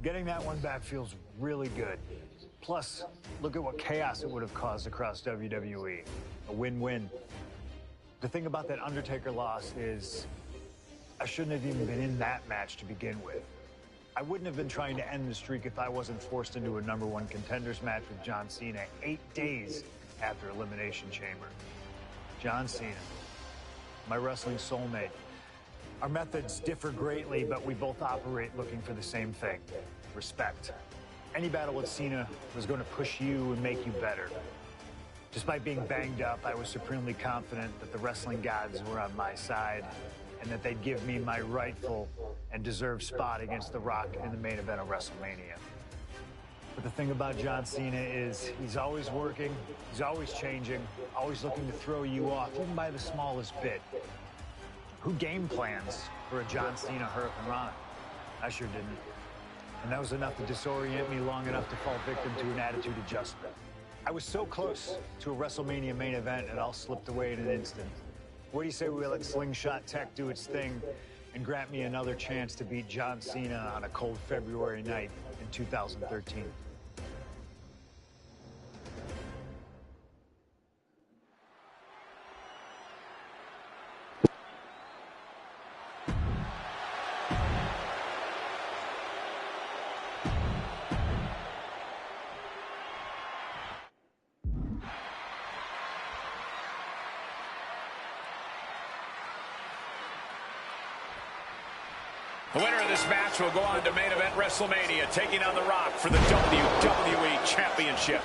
Getting that one back feels really good. Plus, look at what chaos it would have caused across WWE. A win-win. The thing about that Undertaker loss is I shouldn't have even been in that match to begin with. I wouldn't have been trying to end the streak if I wasn't forced into a #1 contenders match with John Cena 8 days after Elimination Chamber. John Cena, my wrestling soulmate. Our methods differ greatly, but we both operate looking for the same thing: respect. Any battle with Cena was going to push you and make you better. Despite being banged up, I was supremely confident that the wrestling gods were on my side and that they'd give me my rightful and deserved spot against The Rock in the main event of WrestleMania. But the thing about John Cena is he's always working, he's always changing, always looking to throw you off, even by the smallest bit. Who game plans for a John Cena hurricanrana? I sure didn't. And that was enough to disorient me long enough to fall victim to an attitude adjustment. I was so close to a WrestleMania main event, it all slipped away in an instant. What do you say we let Slingshot Tech do its thing and grant me another chance to beat John Cena on a cold February night in 2013? The winner of this match will go on to main event WrestleMania, taking on The Rock for the WWE Championship.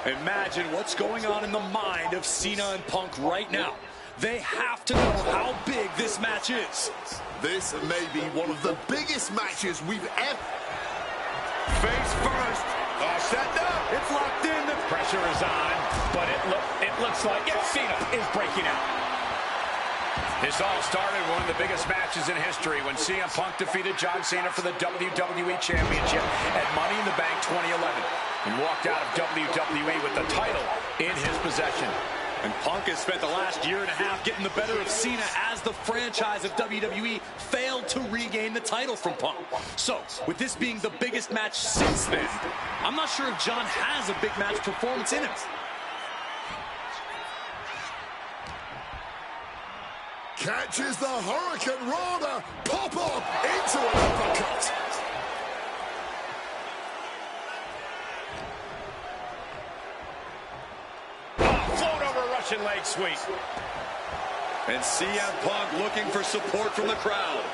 Imagine what's going on in the mind of Cena and Punk right now. They have to know how big this match is. This may be one of the biggest matches we've ever... Face first. All set up. It's locked in. The pressure is on, but it looks like Cena is breaking out. This all started one of the biggest matches in history when CM Punk defeated John Cena for the WWE Championship at Money in the Bank 2011 and walked out of WWE with the title in his possession. And Punk has spent the last year and a half getting the better of Cena as the franchise of WWE failed to regain the title from Punk. So, with this being the biggest match since then, I'm not sure if John has a big match performance in him. Catches the Hurricane Rana, pop up into an uppercut. Oh, float over Russian leg sweep. And CM Punk looking for support from the crowd.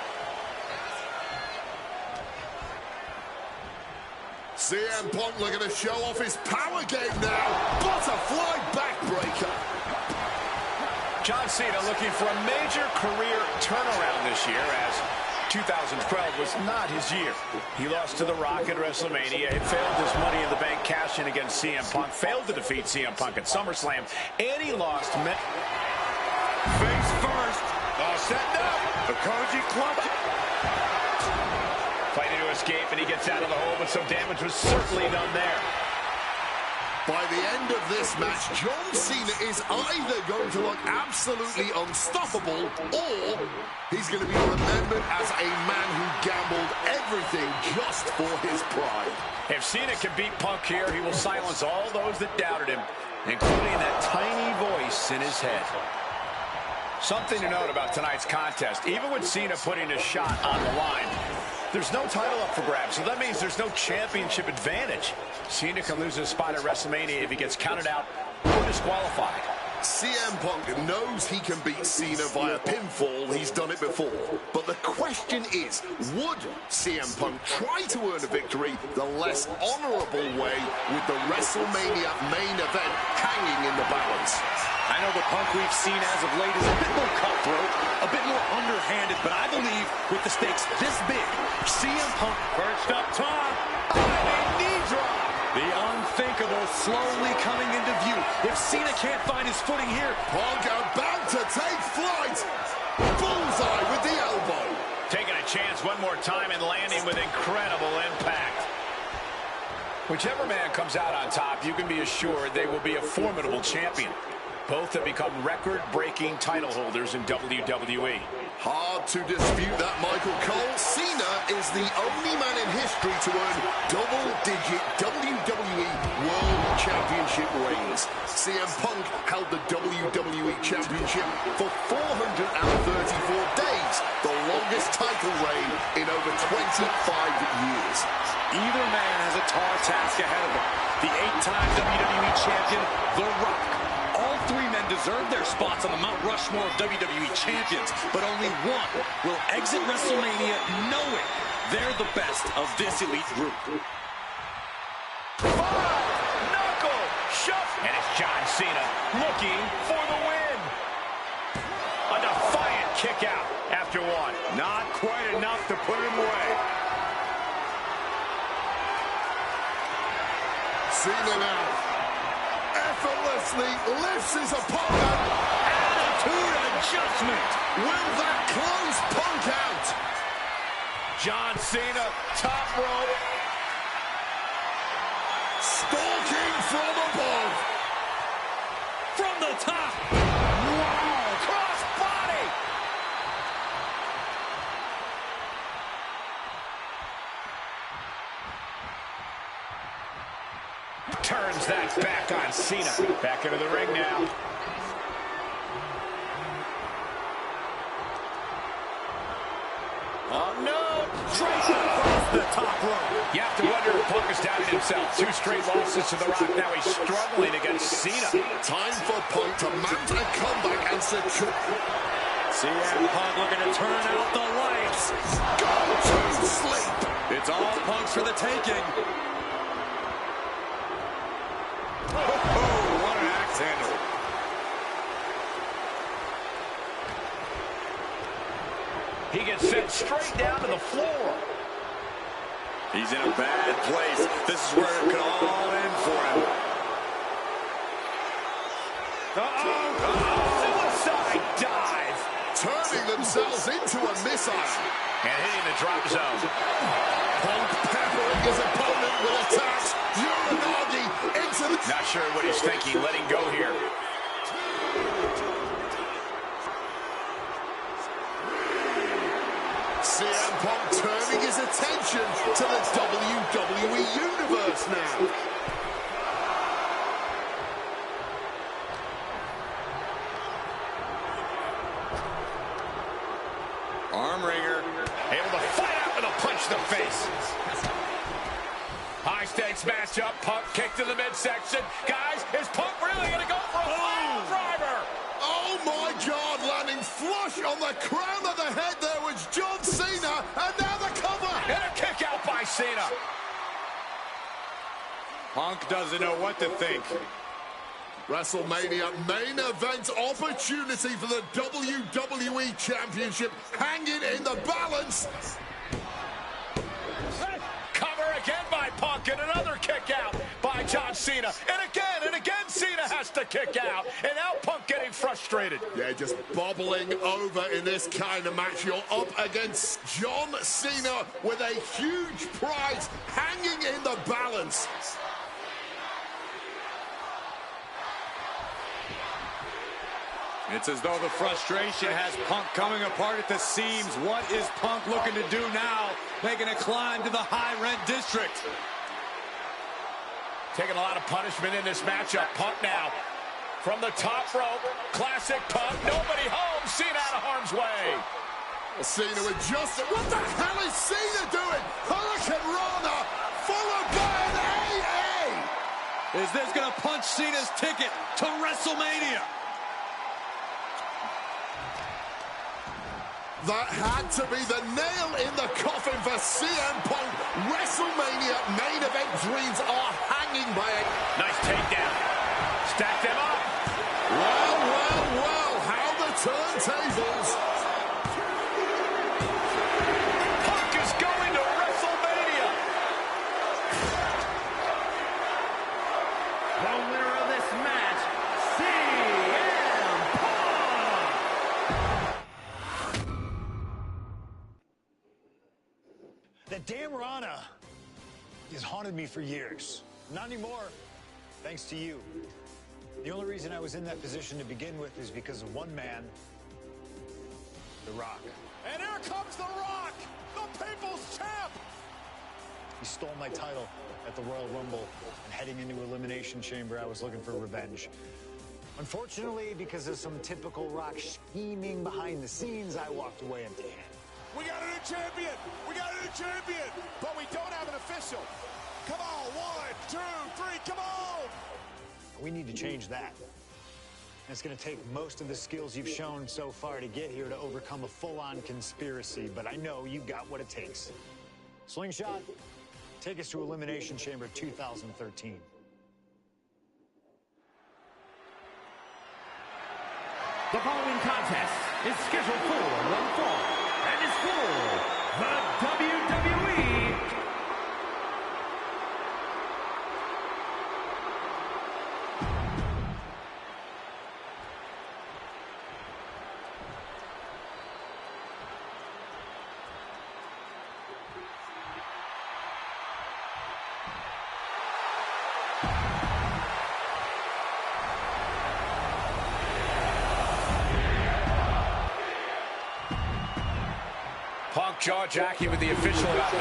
CM Punk looking to show off his power game now. Butterfly backbreaker. John Cena looking for a major career turnaround this year, as 2012 was not his year. He lost to The Rock at WrestleMania. It failed his Money in the Bank cash-in against CM Punk. Failed to defeat CM Punk at SummerSlam. And he lost... Face first. All set up. The Koji Club. Fighting to escape, and he gets out of the hole, but some damage was certainly done there. By the end of this match, John Cena is either going to look absolutely unstoppable, or he's going to be remembered as a man who gambled everything just for his pride. If Cena can beat Punk here, he will silence all those that doubted him, including that tiny voice in his head. Something to note about tonight's contest, even with Cena putting a shot on the line, there's no title up for grabs, so that means there's no championship advantage. Cena can lose his spot at WrestleMania if he gets counted out or disqualified. CM Punk knows he can beat Cena via pinfall. He's done it before. But the question is, would CM Punk try to earn a victory the less honorable way with the WrestleMania main event hanging in the balance? I know the Punk we've seen as of late is a bit more cutthroat, a bit more underhanded, but I believe with the stakes this big, CM Punk perched up top, knee drop. The unthinkable slowly coming into view. If Cena can't find his footing here, Punk about to take flight. Bullseye with the elbow. Taking a chance one more time and landing with incredible impact. Whichever man comes out on top, you can be assured they will be a formidable champion. Both have become record-breaking title holders in WWE. Hard to dispute that, Michael Cole. Cena is the only man in history to earn double-digit WWE World Championship reigns. CM Punk held the WWE Championship for 434 days, the longest title reign in over 25 years. Either man has a tall task ahead of him. The 8-time WWE Champion, The Rock. All three men deserve their spots on the Mount Rushmore of WWE Champions, but only one will exit WrestleMania knowing they're the best of this elite group. Knuckle shuffle. And it's John Cena looking for the win. A defiant kick out after one. Not quite enough to put him away. Cena now effortlessly lifts his opponent. Attitude adjustment. Will that close Punk out? John Cena, top rope. Stalking from above. From the top. Wow, cross body. Turns that back on Cena. Back into the ring now. Oh, no. Straight across the top rope. You have to wonder if Punk has doubted himself. 2 straight losses to The Rock. Now he's struggling against Cena. Time for Punk to mount a comeback and secure. CM Punk looking to turn out the lights. Go to sleep. It's all Punk's for the taking. Oh, what an axe handle. He gets sent straight down to the floor. He's in a bad place. This is where it could all end for him. Suicide dive. Turning themselves into a missile. And hitting the drop zone. Punk peppering his opponent with attacks. Uranagi into the... Not sure what he's thinking, letting go here. CM Punk turning his attention to the WWE Universe now. Arm wringer. Able to fight out with a punch to the face. High stakes matchup. Punk kick to the midsection. Guys, is Punk really going to go for a pile driver? Oh my God, landing flush on the crown of the head there was John Cena, and now the cover. And a kick out by Cena. Punk doesn't know what to think. WrestleMania main event opportunity for the WWE Championship hanging in the balance. Cover again by Punk, and another kick out by John Cena. And again Cena has to kick out. And now Punk getting frustrated. Yeah, just bubbling over in this kind of match. You're up against John Cena with a huge prize hanging in the balance. It's as though the frustration has Punk coming apart at the seams. What is Punk looking to do now? Making a climb to the high-rent district. Taking a lot of punishment in this matchup. Punk now from the top rope. Classic Punk. Nobody home. Cena out of harm's way. Cena with just... What the hell is Cena doing? Hurricane Rana followed by an AA. Is this going to punch Cena's ticket to WrestleMania? That had to be the nail in the coffin for CM Punk. WrestleMania main event dreams are hanging by it. Nice takedown. Stack them up. Well, how the turntables. Punk is going to WrestleMania. The winner of this match, CM Punk. That damn Rana has haunted me for years. Not anymore, thanks to you. The only reason I was in that position to begin with is because of one man, The Rock. And here comes The Rock, the People's Champ! He stole my title at the Royal Rumble, and heading into Elimination Chamber, I was looking for revenge. Unfortunately, because of some typical Rock scheming behind the scenes, I walked away empty-handed. We got a new champion! We got a new champion! But we don't have an official. Come on, 1, 2, 3, come on! We need to change that. It's going to take most of the skills you've shown so far to get here to overcome a full-on conspiracy, but I know you've got what it takes. Slingshot, take us to Elimination Chamber 2013. The following contest is scheduled for one fall and is for the WWE Punk jaw-jacking with the official about the...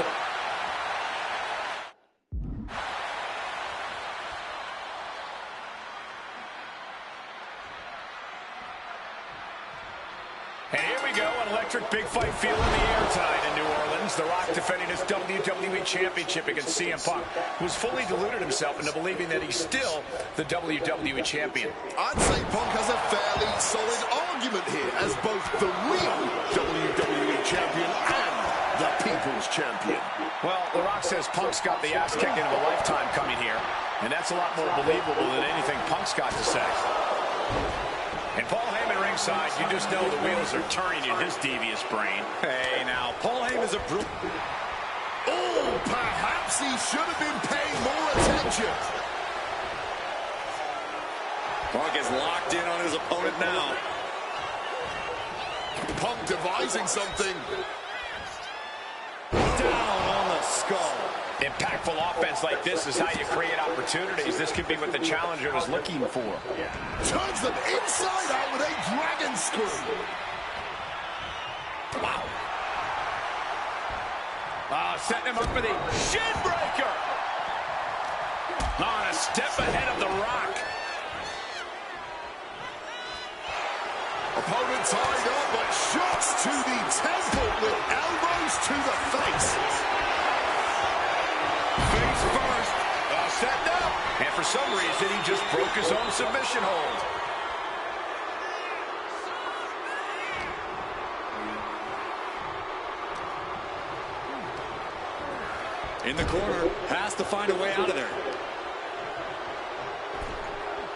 And here we go, an electric big fight feel in the air tonight in New Orleans. The Rock defending his WWE Championship against CM Punk, who's fully deluded himself into believing that he's still the WWE Champion. I'd say Punk has a fairly solid argument here as both the real WWE Champion and the People's Champion. Well, The Rock says Punk's got the ass kicking of a lifetime coming here, and that's a lot more believable than anything Punk's got to say. And Paul Heyman ringside, you just know the wheels are turning in his devious brain. Hey, now, Paul Heyman's a brute. Oh, perhaps he should have been paying more attention. Punk is locked in on his opponent now. Punk devising something. Down on the skull. Impactful offense like this is how you create opportunities. This could be what the challenger was looking for. Turns them inside out with a dragon screw. Wow. Setting him up for the shin breaker. On a step ahead of The Rock. Opponent tied up, but shots to the temple with elbows to the face. Face first. Setting up. And for some reason, he just broke his own submission hold. In the corner, has to find a way out of there.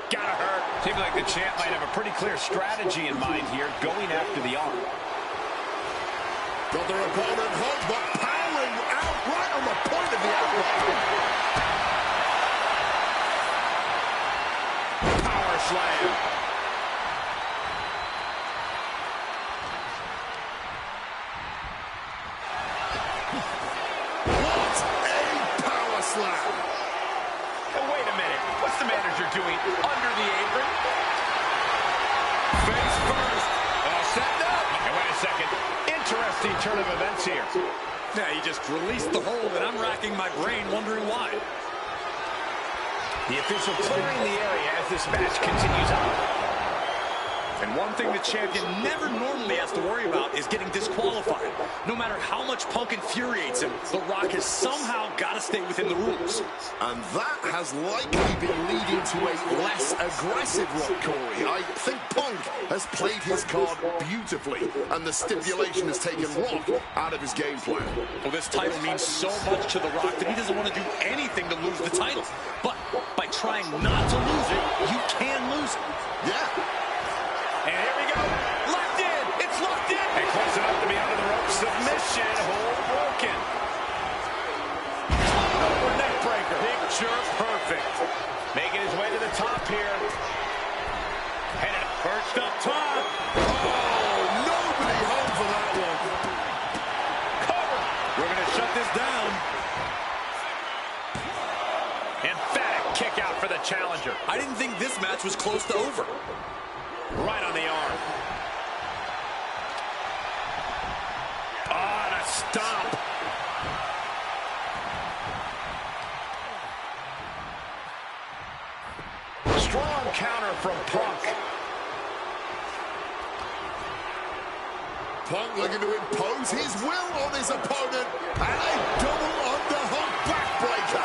Gotta hurt. Seems like the champ might have a pretty clear strategy in mind here, going after the arm. Got their opponent hooked, but powering out right on the point of the elbow. Power slam. What a power slam. Wait a minute. What's the manager doing under the apron? Face first. Setting up. And wait a second. Interesting turn of events here. Yeah, he just released the hold, and I'm racking my brain wondering why. The official clearing the area as this match continues on. And one thing the champion never normally has to worry about is getting disqualified. No matter how much Punk infuriates him, The Rock has somehow got to stay within the rules. And that has likely been leading to a less aggressive Rock, Corey. I think Punk has played his card beautifully, and the stipulation has taken Rock out of his game plan. Well, this title means so much to The Rock that he doesn't want to do anything to lose the title. But by trying not to lose it, you can lose it. Yeah. And here we go. Locked in. It's locked in. And close enough to be under the rope. Submission. Hold broken. Over neck breaker. Picture perfect. Making his way to the top here. Headed perched up top. Oh, nobody home for that one. Cover. We're going to shut this down. Emphatic kick out for the challenger. I didn't think this match was close to over. Right on the arm. Oh, and a stomp. Strong counter from Punk. Punk looking to impose his will on his opponent, and a double underhook backbreaker.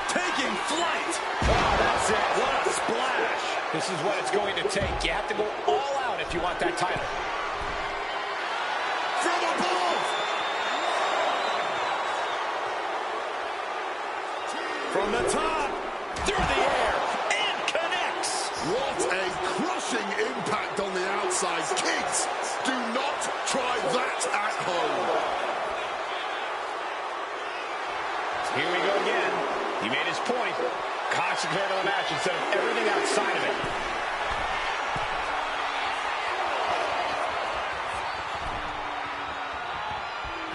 Taking flight. Oh, that's it. What a splash. This is what it's going to take. You have to go all out if you want that title. From above. From the top. Through the air. And connects. What a crushing impact on the outside. Kids, do not try that at home. Here we go again. He made his point. Concentrate on the match instead of everything outside of it.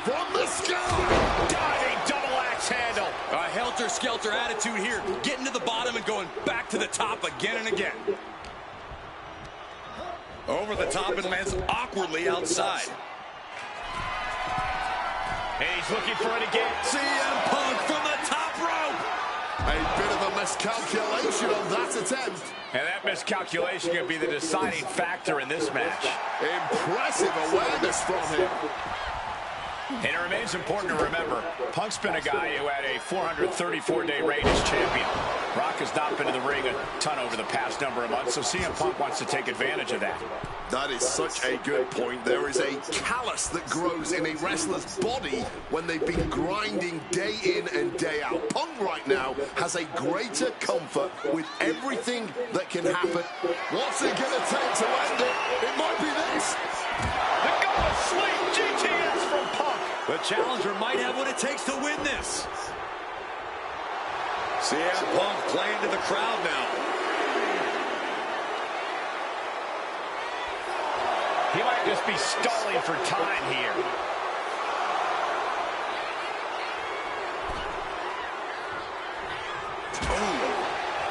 From the sky. Diving double axe handle. A helter-skelter attitude here. Getting to the bottom and going back to the top again and again. Over the top and lands awkwardly outside. And he's looking for it again. CM Punk from the top rope. A bit of a miscalculation on that attempt. And that miscalculation could be the deciding factor in this match. Impressive awareness from him. And it remains important to remember, Punk's been a guy who had a 434-day reign as champion. Rock has not been in the ring a ton over the past number of months, so CM Punk wants to take advantage of that. That is such a good point. There is a callus that grows in a wrestler's body when they've been grinding day in and day out. Punk right now has a greater comfort with everything that can happen. What's it going to take to end it? It might be this. The go to sleep GTS from Punk. The challenger might have what it takes to win this. CM Punk playing to the crowd now. He might just be stalling for time here.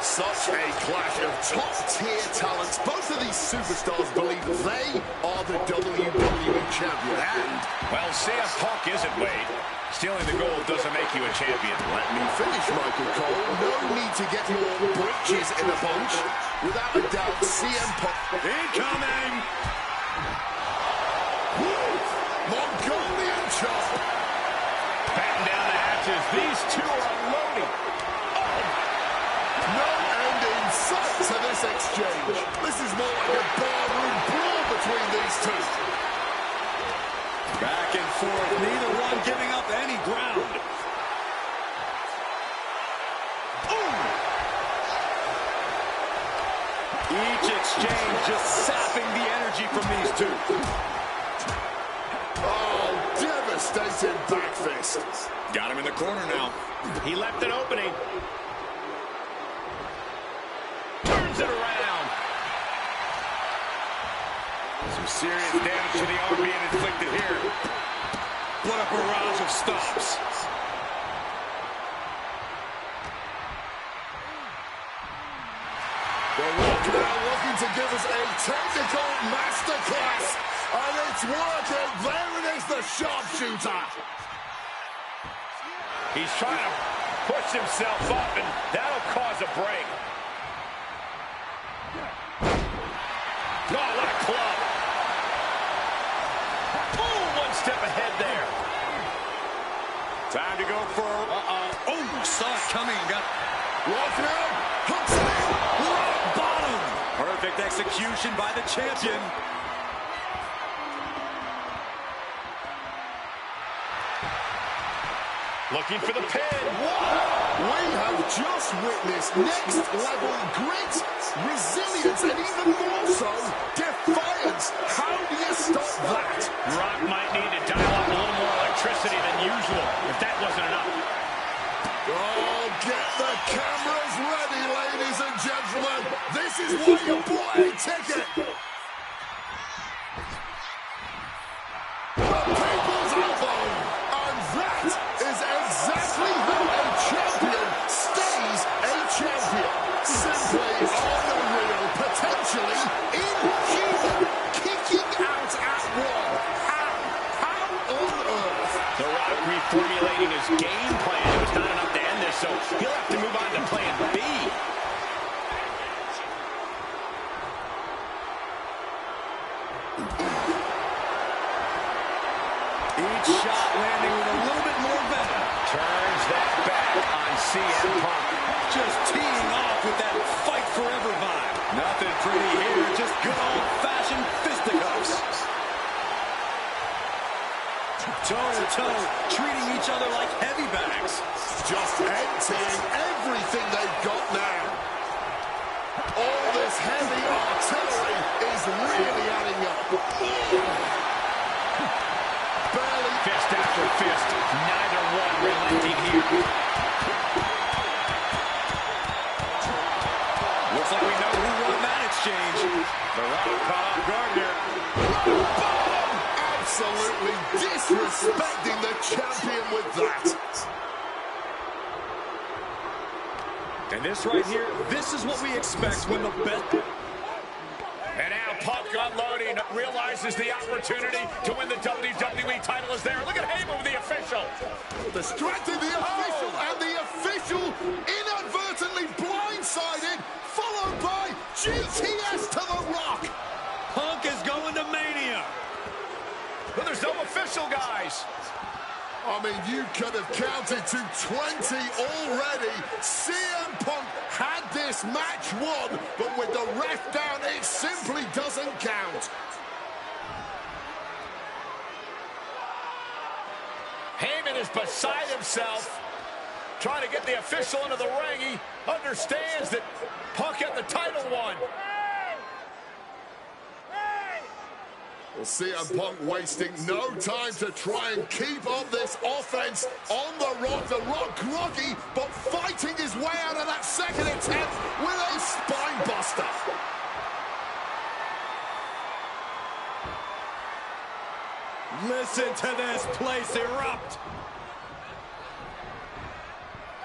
Such a clash of top-tier talents. Both of these superstars believe they are the WWE champion. And, well, CM Punk isn't, Wade. Stealing the gold doesn't make you a champion. let me finish, Michael Cole. No need to get more britches in a bunch. Without a doubt, CM Punk. Incoming! Mongolian chop. Batten down the hatches. These two are unloading. No end in sight to this exchange. This is more like a barroom brawl between these two. Back and forth, neither one giving up any ground. Ooh. Each exchange just sapping the energy from these two. Oh, devastating back fist. Got him in the corner now. He left an opening. Turns it around. Some serious damage to the arm being inflicted here. What a barrage of stops. The Rock now looking to give us a technical masterclass. And it's working. There it is, the sharpshooter. He's trying to push himself up, and that'll cause a break. Oh, what a club. Oh, one step ahead there. Time to go for... Oh, saw it coming and got... Rock now. Hooks it in. Rock bottom. Perfect execution by the champion. Looking for the pin. We have just witnessed next level grit, resilience, and even more so, defiance. How do you stop that? Rock might need to dial up a little more electricity than usual, if that wasn't enough. Oh, get the cameras ready, ladies and gentlemen. This is why you bought a ticket. The people's elbow. And that is exactly how a champion stays a champion. formulating his game plan. It was not enough to end this, so he'll have to move on to plan B. Each shot landing with a little bit more venom. Turns that back on CM Punk. Just teeing off with that fight forever vibe. Nothing pretty here, just good old-fashioned fisticuffs. Toe-to-toe, treating each other like heavy bags. Just emptying everything they've got now. All this heavy artillery is really adding up. Barely. Fist after fist. Neither one relenting here. Looks like we know who won that exchange. The Rock caught off guard here. Boom! Absolutely disrespecting the champion with that. And this right here, this is what we expect when the best... And now Punk unloading, realizes the opportunity to win the WWE title is there. Look at Heyman with the official. Distracted the official, and the official inadvertently blindsided, followed by GTS to the Rock. Punk is going to Mania. But there's no official, guys. I mean, you could have counted to 20 already. CM Punk had this match won, but with the ref down, it simply doesn't count. Heyman is beside himself, trying to get the official into the ring. He understands that Punk had the title won. Well, CM Punk wasting no time to try and keep up this offense on the Rock. The Rock groggy, but fighting his way out of that second attempt with a spine buster. Listen to this place erupt.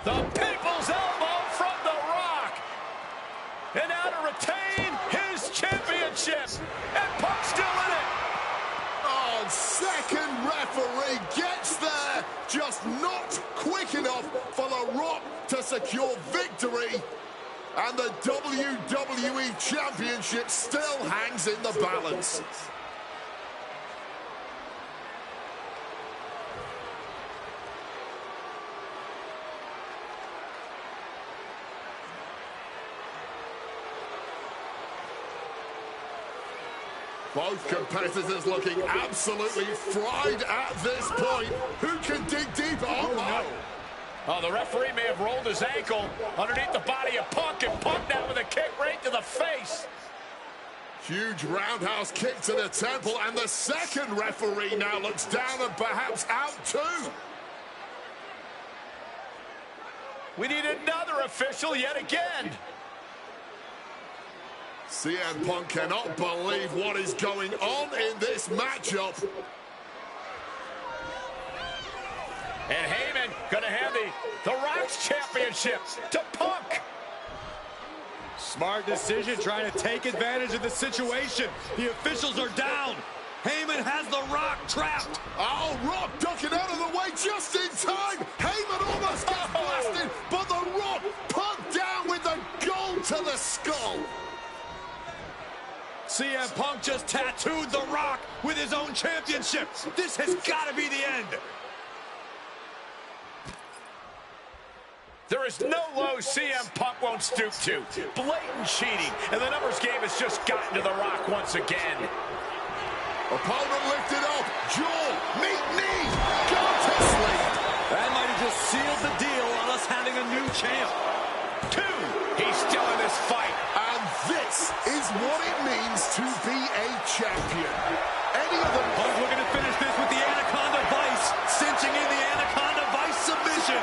The People's Elbow from The Rock. And now to retain his championship. And Punk's still in it. Oh, second referee gets there. Just not quick enough for The Rock to secure victory. And the WWE Championship still hangs in the balance. Both competitors looking absolutely fried at this point. Who can dig deeper? Oh, no. Oh, the referee may have rolled his ankle underneath the body of Punk, and Punk now with a kick right to the face. Huge roundhouse kick to the temple, and the second referee now looks down and perhaps out too. We need another official yet again. CM Punk cannot believe what is going on in this matchup. And Heyman going to hand the Rock's championship to Punk. Smart decision, trying to take advantage of the situation. The officials are down. Heyman has the Rock trapped. Oh, Rock ducking out of the way just in time. Heyman almost got blasted, but the Rock Punk down with the gold to the skull. CM Punk just tattooed The Rock with his own championship. This has got to be the end. There is no low CM Punk won't stoop to. Blatant cheating, and the numbers game has just gotten to The Rock once again. Opponent lifted up, jaw, meet knee, got to sleep. That might have just sealed the deal on us having a new champ. 2, he's still in this fight. And this is what it means to be a champion. Any of them... Punk looking to finish this with the Anaconda Vice, cinching in the Anaconda Vice submission.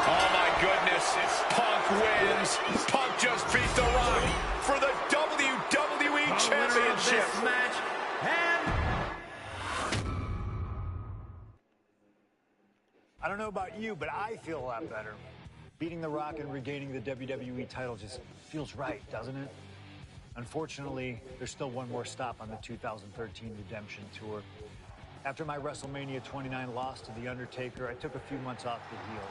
Oh my goodness, Punk wins. Punk just beat The Rock for the WWE Championship. Match, and I don't know about you, but I feel a lot better. Beating The Rock and regaining the WWE title just feels right, doesn't it? Unfortunately, there's still one more stop on the 2013 Redemption Tour. After my WrestleMania 29 loss to The Undertaker, I took a few months off to heal.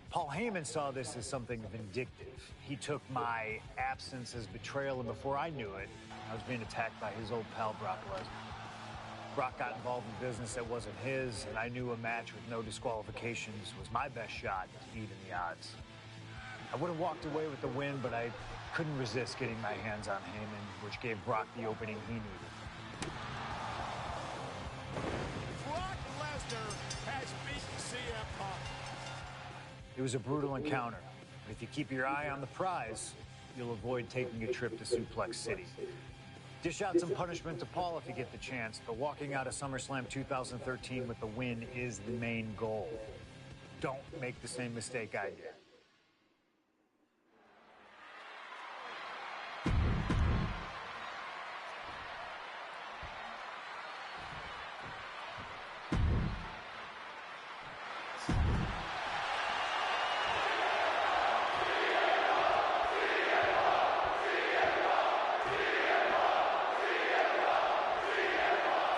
Paul Heyman saw this as something vindictive. He took my absence as betrayal, and before I knew it, I was being attacked by his old pal, Brock Lesnar. Brock got involved in business that wasn't his, and I knew a match with no disqualifications was my best shot to even the odds. I would have walked away with the win, but I couldn't resist getting my hands on Heyman, which gave Brock the opening he needed. Brock Lesnar has beaten CM Punk. It was a brutal encounter. But if you keep your eye on the prize, you'll avoid taking a trip to Suplex City. Dish out some punishment to Paul if you get the chance, but walking out of SummerSlam 2013 with the win is the main goal. Don't make the same mistake I did.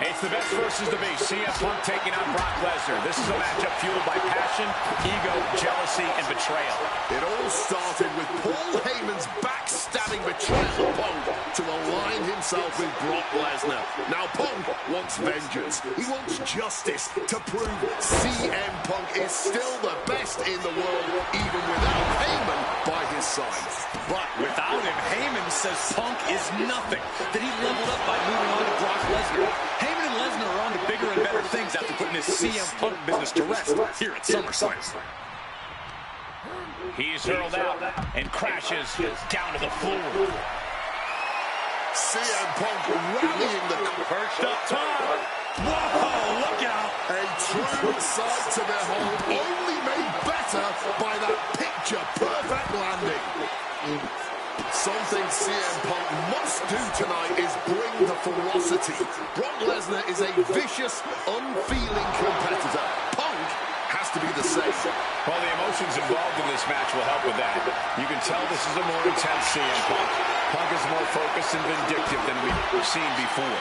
It's the best versus the beast. CM Punk taking on Brock Lesnar. This is a matchup fueled by passion, ego, jealousy, and betrayal. It all started with Paul Heyman's backstabbing betrayal of Punk to align himself with Brock Lesnar. Now Punk wants vengeance. He wants justice to prove CM Punk is still the best in the world, even without Heyman by his side. But without him, Heyman says Punk is nothing, that he leveled up by moving on to Brock Lesnar. Heyman and Lesnar are on to bigger and better things after putting his CM Punk business to rest here at SummerSlam. He's hurled out and crashes down to the floor. CM Punk rallying the Perched up top. Whoa, look out. A true sight to behold, only made better by that picture-perfect landing. Something CM Punk must do tonight is bring the ferocity. Brock Lesnar is a vicious, unfeeling competitor. Punk has to be the same. Well, the emotions involved in this match will help with that. You can tell this is a more intense CM Punk. Punk is more focused and vindictive than we've seen before.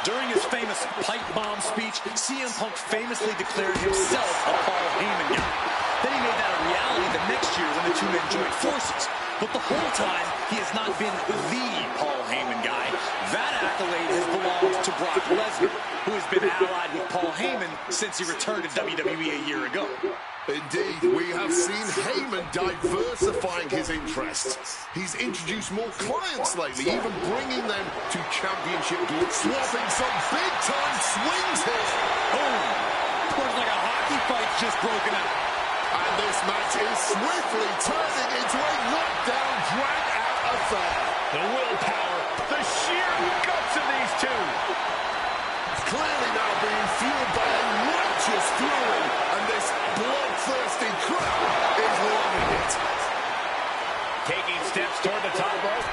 During his famous pipe bomb speech, CM Punk famously declared himself a Paul Heyman guy. Then he made that a reality the next year when the two men joined forces. But the whole time, he has not been the Paul Heyman guy. That accolade has belonged to Brock Lesnar, who has been allied with Paul Heyman since he returned to WWE a year ago. Indeed, we have seen Heyman diversifying his interests. He's introduced more clients lately, even bringing them to championship gear, swapping some big-time swings here. Boom! Looks like a hockey fight's just broken out. And this match is swiftly turning into a knockdown, drag-out affair. The willpower, the sheer guts of these two. Clearly now being fueled by a righteous fury, and this bloodthirsty crowd is loving it. Taking steps toward the top rope.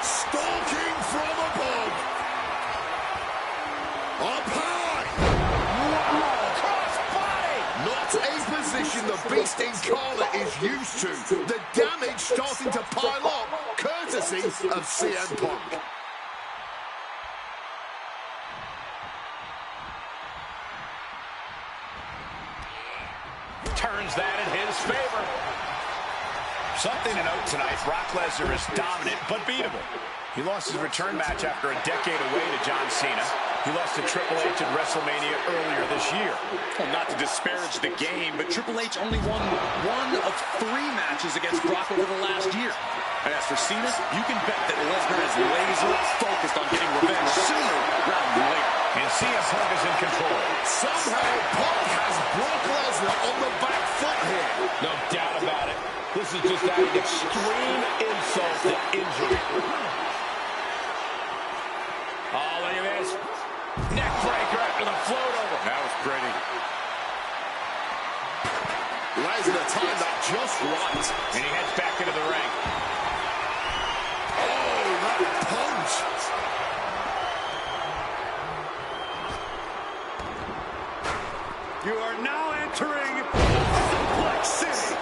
Stalking from above. Up high. Wow, cross-body. Not a position the Beast Incarnate is used to. The damage starting to pile up, courtesy of CM Punk. Turns that in his favor. Something to note tonight, Brock Lesnar is dominant but beatable. He lost his return match after a decade away to John Cena. He lost to Triple H at WrestleMania earlier this year. Well, not to disparage the game, but Triple H only won one of 3 matches against Brock over the last year. And as for Cena, you can bet that Lesnar is laser-focused on getting revenge sooner rather than later. And CM Punk is in control. Somehow, Punk has Brock Lesnar on the back foot here. No doubt about it. This is just adding extreme insult to injury. Oh, look at this. Neck breaker after the float over. That was pretty. Lesnar timed that just right. And he heads back into the ring. Oh, that punch. You are now entering Suplex City.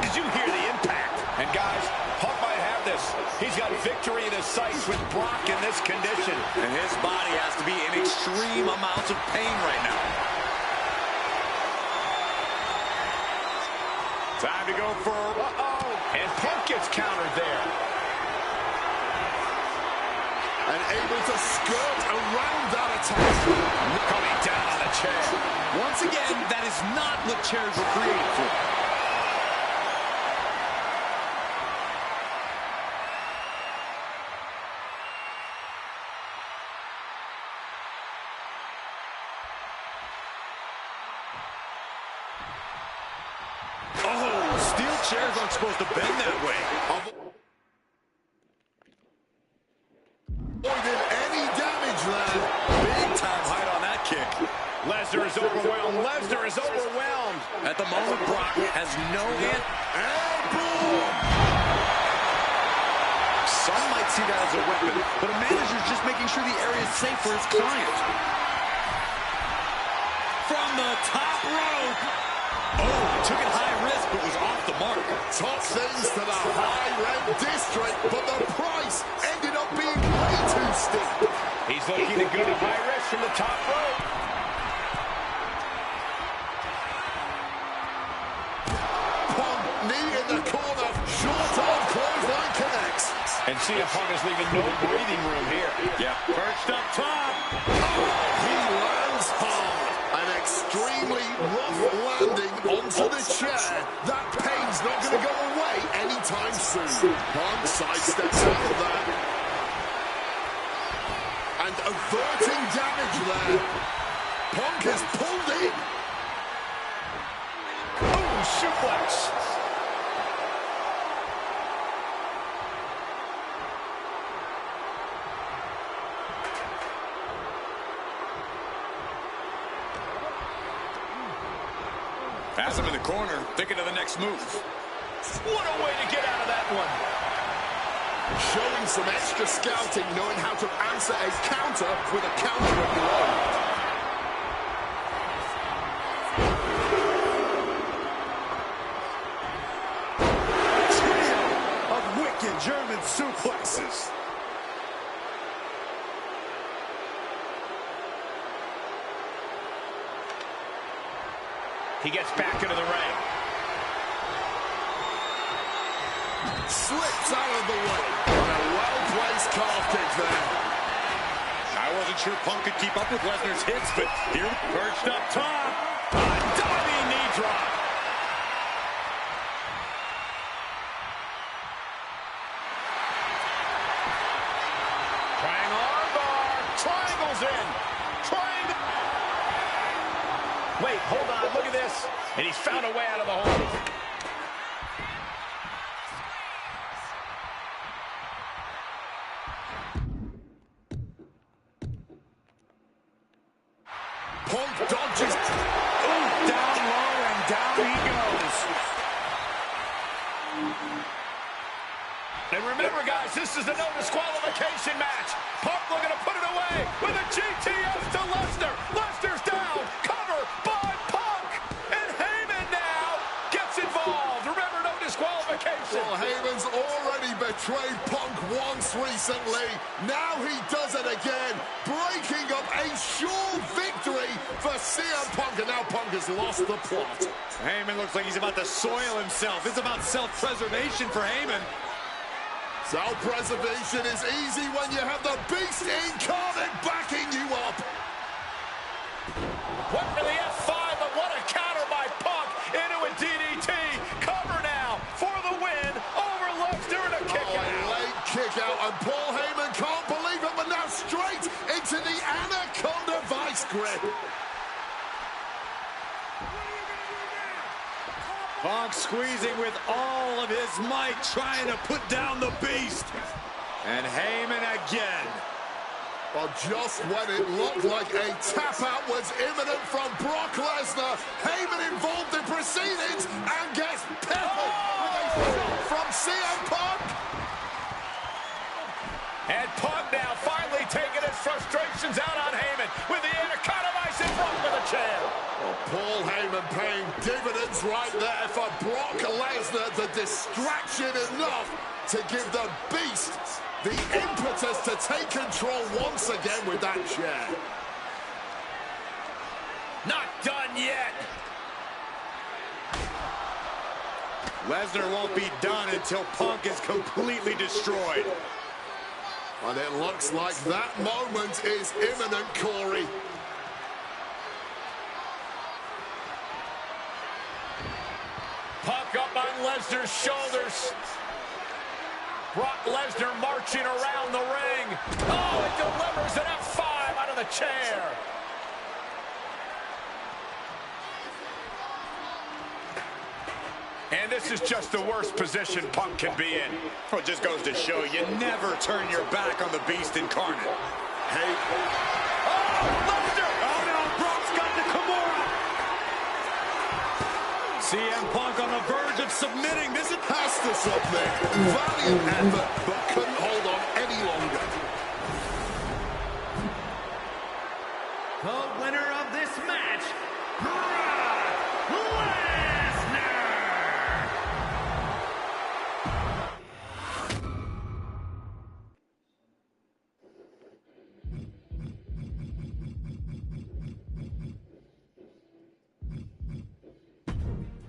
Did you hear the He's got victory in his sights with Brock in this condition. And his body has to be in extreme amounts of pain right now. Time to go for... And Punk gets countered there. And able to skirt around that attack. Coming down on the chair. Once again, that is not what chairs were created for. Oh, steel chairs aren't supposed to bend that way. Avoided any damage there. Big time height on that kick. Lesnar is overwhelmed. Lesnar is overwhelmed. At the moment, Brock has no hit. And boom! Some might see that as a weapon, but a manager's just making sure the area is safe for his client. From the top rope. Oh, took it high risk, but was off the mark. Top things to the high-rent district, but the price ended up being way too steep. He's looking to go to high risk from the top rope. Punk, knee in the corner, short-arm clothesline connects. And CM Punk is leaving no breathing room here. Yeah, perched up top. He lands hard. An extremely rough landing onto the chair. That pain's not going to go away anytime soon. Punk sidesteps out of that. And averting damage there. Punk is pulled in. Oh, suplex. Has him in the corner, thinking of the next move. What a way to get out of that one. Showing some extra scouting, knowing how to answer a counter with a counter of your own. Trio of wicked German suplexes. He gets back into the ring. Slips out of the way. And a well-placed calf kick there. I wasn't sure Punk could keep up with Lesnar's hits, but here, perched up top. A diving knee drop. Triangle armbar. Triangle's in. Triangle. Wait, hold on. Look at this. And he's found a way out of the hole. Punk dodges. Ooh, down low and down he goes. And remember, guys, this is a no disqualification match. Punk looking to put it away with a GTS to Lesnar. Lesnar's down. Cover by Punk. And Heyman now gets involved. Remember, no disqualification. Well, Heyman's already betrayed Punk once recently. Now he does it again, breaking up a sure victory for CM Punk. And now Punk has lost the plot. Heyman looks like he's about to soil himself. It's about self-preservation for Heyman. Self-preservation is easy when you have the beast incarnate backing you up. Went for the F5, but what a counter by Punk into a DDT. Cover now for the win over Lesnar and a kick out. A late kick out, and Paul Heyman can't believe it, but now straight into the Anaconda Vice grip. Punk squeezing with all of his might, trying to put down the beast. And Heyman again. Well, just when it looked like a tap-out was imminent from Brock Lesnar, Heyman involved in proceedings and gets peppered with a shot from CM Punk. And Punk now finally taking his frustrations out on Heyman with the Anaconda Vice in front of the chair. Well, Paul Heyman paying dividends right there for Brock Lesnar. The distraction enough to give the Beast the impetus to take control once again with that chair. Not done yet. Lesnar won't be done until Punk is completely destroyed. And it looks like that moment is imminent, Corey. Punk up on Lesnar's shoulders. Brock Lesnar marching around the ring. Oh, it delivers an F5 out of the chair. And this is just the worst position Punk can be in. Well, it just goes to show you never turn your back on the Beast incarnate. Hey. Oh, Lesnar! Oh, no, Brock's got the Kimura. CM Punk on the verge of submitting. This is... Has to submit. Valiant effort, but couldn't hold on any longer. The winner of this match, Brock Lesnar!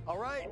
All right.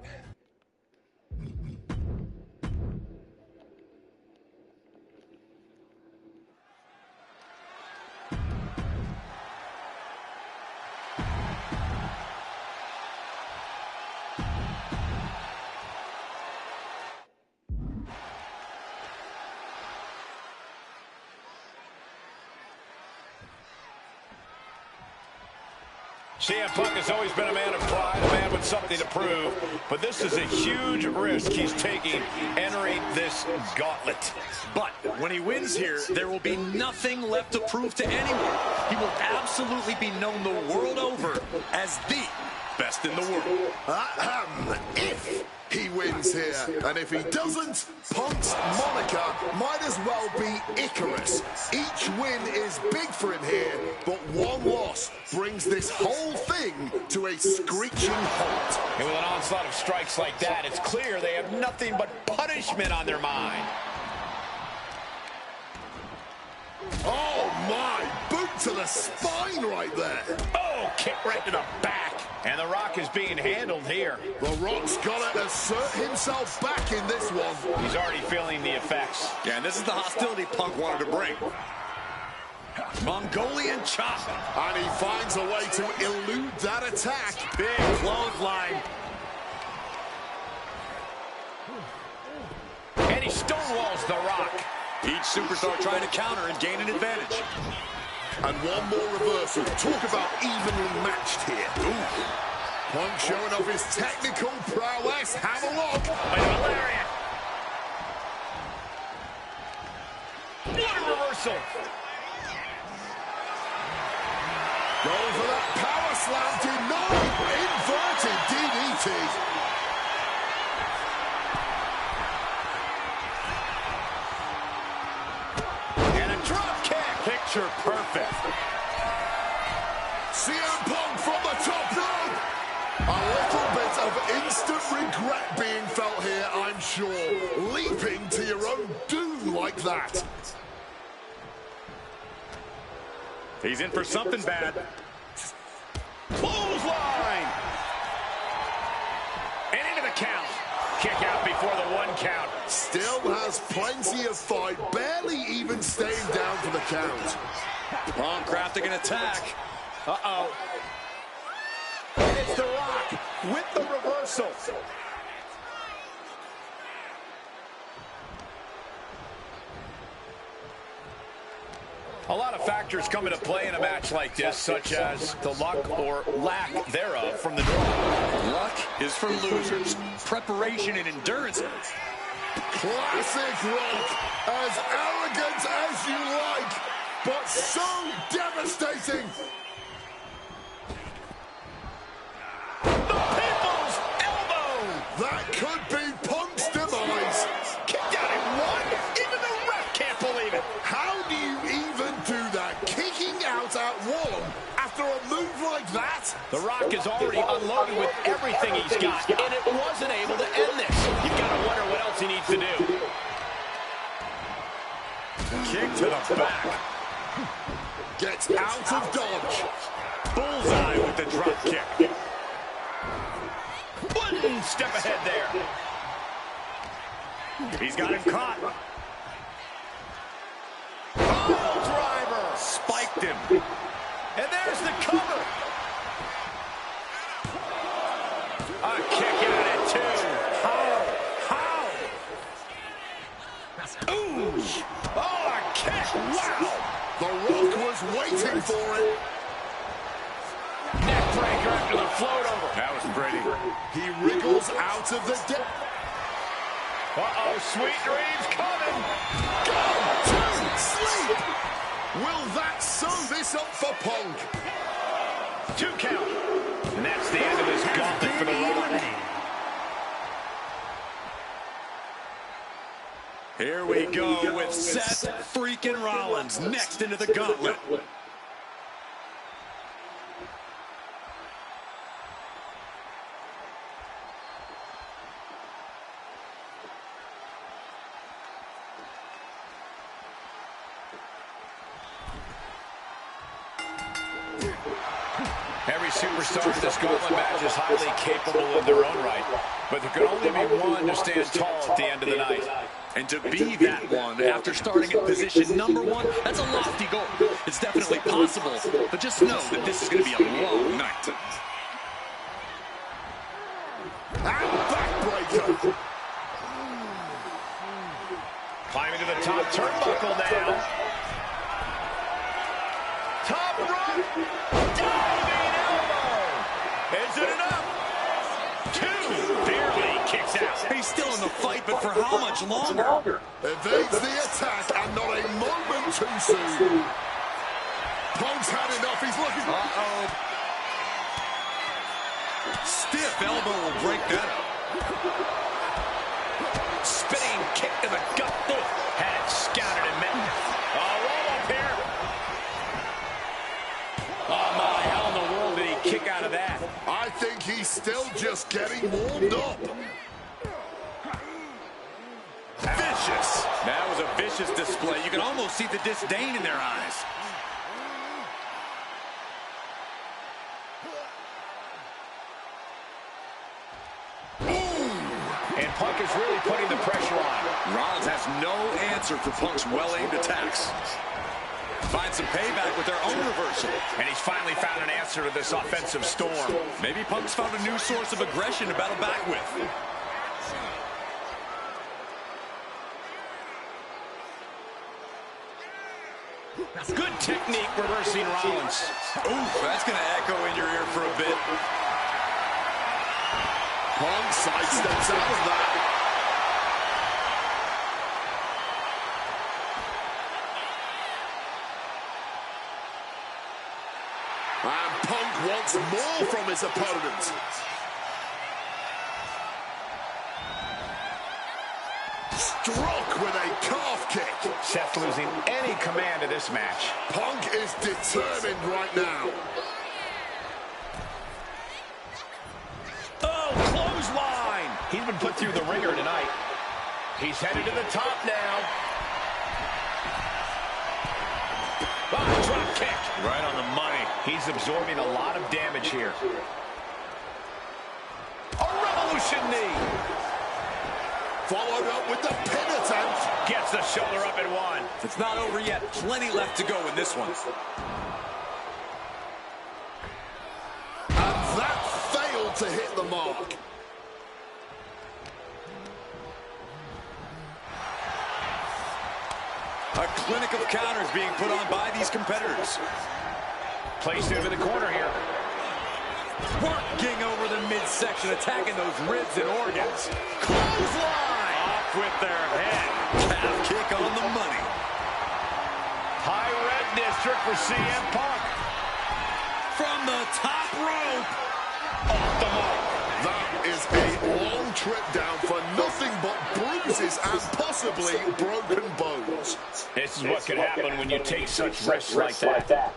CM Punk has always been a man of pride, a man with something to prove, but this is a huge risk he's taking entering this gauntlet. But when he wins here, there will be nothing left to prove to anyone. He will absolutely be known the world over as the best in the world. If he wins here, and if he doesn't, Punk's moniker might as well be Icarus. Each win is big for him here, but one loss brings this whole thing to a screeching halt. And with an onslaught of strikes like that, it's clear they have nothing but punishment on their mind. Oh my, boot to the spine right there. Oh, kick right to the back. And The Rock is being handled here. The Rock's got to assert himself back in this one. He's already feeling the effects. Yeah, and this is the hostility Punk wanted to bring. Mongolian chop. And he finds a way to elude that attack. Big clothesline. And he stonewalls The Rock. Each superstar trying to counter and gain an advantage. And one more reversal. Talk about evenly matched here. Ooh. Punk showing off his technical prowess. Have a look. Lariat. What a reversal. Going for that power slam. Denied. Inverted DDT. Picture perfect. CM Punk from the top rope. A little bit of instant regret being felt here, I'm sure. Leaping to your own doom like that. He's in for something bad. Clothesline. And into the count. Kick out before the 1 count. Still has plenty of fight, barely even staying down for the count. Punk crafting an attack. Uh-oh. And it's The Rock with the reversal. A lot of factors come into play in a match like this, such as the luck or lack thereof from the draw. Luck is for losers. Preparation and endurance. Classic Rock. As arrogant as you like, but so devastating. The People's Elbow. That could be Punk's demise. Kicked out in 1. Even the ref can't believe it. How do you even do that? Kicking out at 1 after a move like that? The Rock is already unloaded with everything he's got, and it wasn't able to end this. You've got to wonder what else he needs to do. to the back. Gets out of dodge. Bullseye with the drop kick. One step ahead there. He's got him caught. Oh, driver. Spiked him. And there's the cover. A kick out at two. How? Ooh. Oh, a kick. Wow. The Rock was waiting for it. Neck breaker after the float over. That was pretty. He wriggles out of the depth. Uh-oh, sweet dreams coming. Go to sleep. Will that sew this up for Punk? 2 count. And that's the end of this gauntlet for the Rock. Here we go with Seth freaking Rollins next into the gauntlet. Every superstar in this gauntlet match is highly capable in their own right. But there can only be one to stand tall at the end of the night. And to be that one after starting at position #1, that's a lofty goal. It's definitely possible, but just know that this is going to be a long night. And backbreaker. Climbing to the top turnbuckle now. Top rope. Diving elbow. Is it enough? 2. Barely kicks out. He's still in the fight, but for how much longer? Evades the attack and not a moment too soon. Punk's had enough. He's looking. Uh-oh. Stiff elbow will break that up. Spinning kick to the gut. Had it scouted and met. Roll up here. Oh, my. How in the world did he kick out of that? I think he's still just getting warmed up. Vicious. That was a vicious display. You can almost see the disdain in their eyes. And Punk is really putting the pressure on. Rollins has no answer for Punk's well-aimed attacks. Find some payback with their own reversal. And he's finally found an answer to this offensive storm. Maybe Punk's found a new source of aggression to battle back with. Good technique reversing Rollins. Oof, that's going to echo in your ear for a bit. Punk sidesteps out of that. And Punk wants more from his opponent. Struck with a calf kick. Seth losing any command of this match. Punk is determined right now. Oh, clothesline! He's been put through the ringer tonight. He's headed to the top now. Oh, drop kick. Right on the money. He's absorbing a lot of damage here. A revolution knee. Followed up with the pin attempt. Gets the shoulder up at 1. It's not over yet. Plenty left to go in this one. And that failed to hit the mark. A clinic of counters being put on by these competitors. Placed into the corner here. Working over the midsection, attacking those ribs and organs. Clothesline! Off with their head. Calf kick on the money. High red district for CM Punk. From the top rope. Off the mark. That is a long trip down for nothing but bruises and possibly broken bones. This is what could happen when you take such risks like that.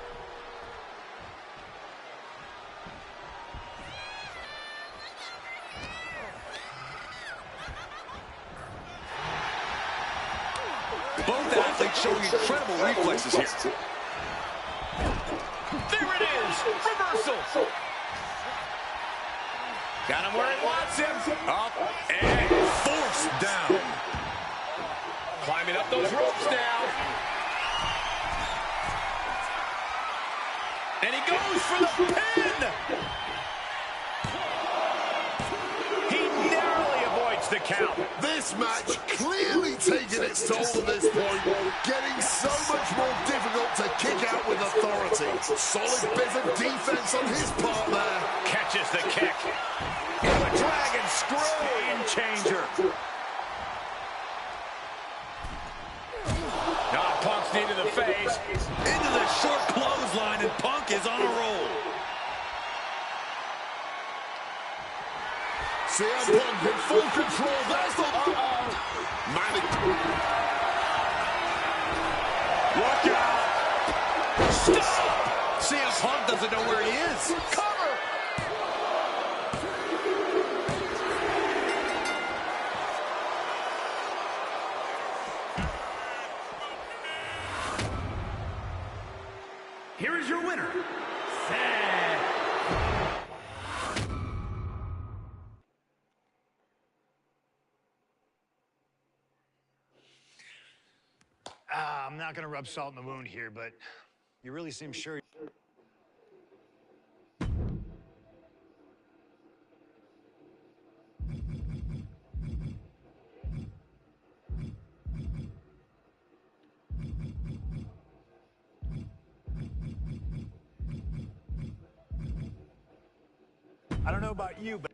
Both athletes showing incredible reflexes here. There it is. Reversal. Got him where he wants him. Up and Forced down. climbing up those ropes now. And he goes for the pin. He narrowly avoids the count. This match clearly taking its toll at this point, getting so much more difficult to kick out with authority. Solid bit of defense on his part there. Catches the kick. The dragon screw. Game changer. Now Punk's knee to the face. Into the short clothesline, and Punk is on a roll. CM Punk in full control. There's the... Look out! Stop! CM Punk doesn't know where he is. Cover. Here is your winner, Seth. I'm not going to rub salt in the wound here, but you really seem sure. I don't know about you, but